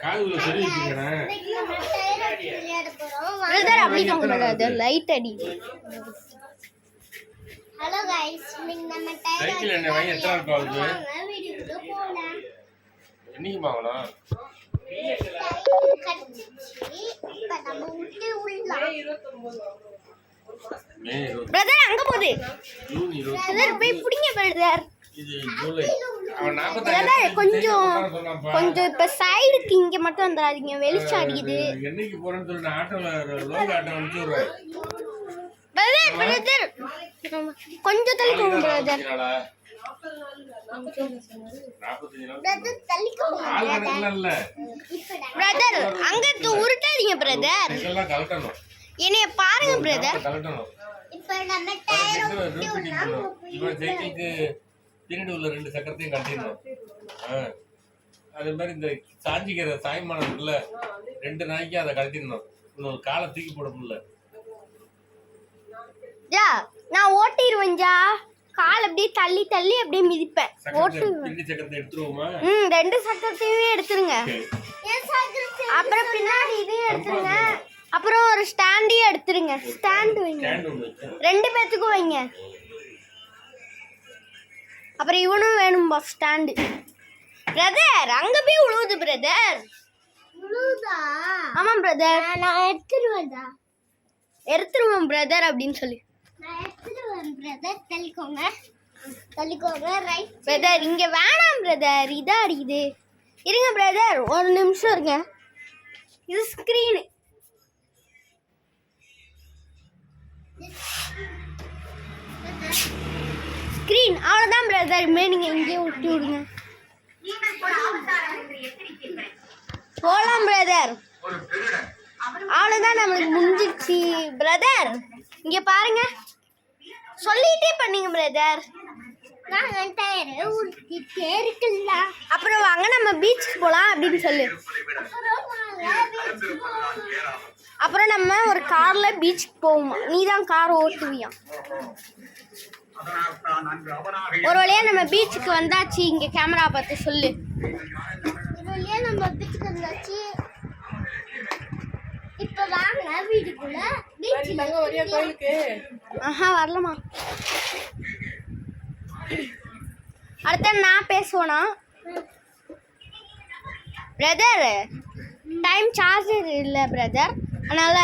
காதுல சொல்லி வச்சிருக்கேன். பிரதர் அப்படி போங்க லைட் அடி. ஹலோ गाइस நம்ம சைக்கிள் என்ன வாங்கி எத்தனை நாள் ஆகுது? வீடியோக்குள்ள போலாம். என்னைக்கு வாங்கலாம்? இப்ப நம்ம உள்ள பிரதர் அங்க போகுது. பிரதர் போய் புடிங்க பிரதர். இது ஜூலை. அவன் 45 பிரதர் கொஞ்சம் இப்ப சைடுக்கு இங்க மட்டும் வந்துறாதீங்க, வெளிச்சம் அடிக்குது. என்னைக்கு போறேன்னு சொல்லி ஆட்டோல லோக்கல் ஆட்டோ அனுப்பிச்சு விடுறேன். பிரதர் கொஞ்சம் தள்ளி போங்க பிரதர். 45 நாள். பிரதர் தள்ளிக்கோங்க. ஆள் கணக்குல இல்ல. பிரதர் அங்க உருட்டாதீங்க பிரதர். இதெல்லாம் கலட்டணும். என்னைய பாருங்க பிரதர். கலட்டணும். இப்ப நம்ம டயர் இவன் சைக்கிளுக்கு பின்னாடி உள்ள 2 சக்கரத்தையும் கட்டிடணும். அதே மாதிரி இந்த சாஞ்சிக்கிற சாய்மானம் இருக்குல்ல, 2 நாளைக்கு அதை கட்டிடணும். இன்னொரு காலை தூக்கி போட முடியல. நான் ஓட்டிடுவேன்ஜா. கால் அப்படியே தள்ளி தள்ளி அப்படியே மிதிப்பேன். பின்னாடி சக்கரத்தை எடுத்துருவோமா? 2 சக்கரத்தையுமே எடுத்துருங்க. அப்புறம் பின்னாடி இதையும் எடுத்துருங்க. அப்புறம் ஒரு ஸ்டாண்டையும் எடுத்துருங்க. ஸ்டாண்ட் வைங்க, 2 பேத்துக்கும் வைங்க. அப்புறம் இவனும் வேணும்பா ஸ்டாண்டு. பிரதர் அங்க போய் உழுவுது பிரதர். உழுவுதா? ஆமா பிரதர். நான் எடுத்துருவேன் பிரதர் அப்படின்னு சொல்லி. நான் எடுத்துருவேன் பிரதர். தள்ளிக்கோங்க ரைட். பிரதர் இங்க வேணாம் பிரதர், இதா அடிக்குது. இருங்க பிரதர், ஒரு நிமிஷம் இருங்க. இது ஸ்கிரீன். அவ்வளோதான் பிரதர். இனிமேல் நீங்கள் இங்கேயே விட்டு விடுங்க. போகலாம் பிரதர். அவ்வளோதான், நம்மளுக்கு முடிஞ்சிருச்சு பிரதர். இங்கே பாருங்க, சொல்லிட்டே பண்ணீங்க பிரதர். அப்புறம் வாங்க நம்ம பீச்சுக்கு போகலாம் அப்படின்னு சொல்லு. அப்புறம் நம்ம ஒரு காரில் பீச்சுக்கு போவோமா? நீ தான் கார் ஓட்டுவியா? ஒரு வழியா நம்ம பீச்சுக்கு வந்தாச்சு. இங்க கேமரா பார்த்து சொல்லு. ஒரு வழியா நம்ம பீச்சுக்கு வந்தாச்சு. இப்ப வாங்க வீட்டுக்குள்ள. பீச்சுல ஒரே கோயிலுக்கு வரலமா? அடுத்த நான் பேசுவேனா பிரதர்? டைம் சார்ஜர் இல்லை பிரதர், அதனால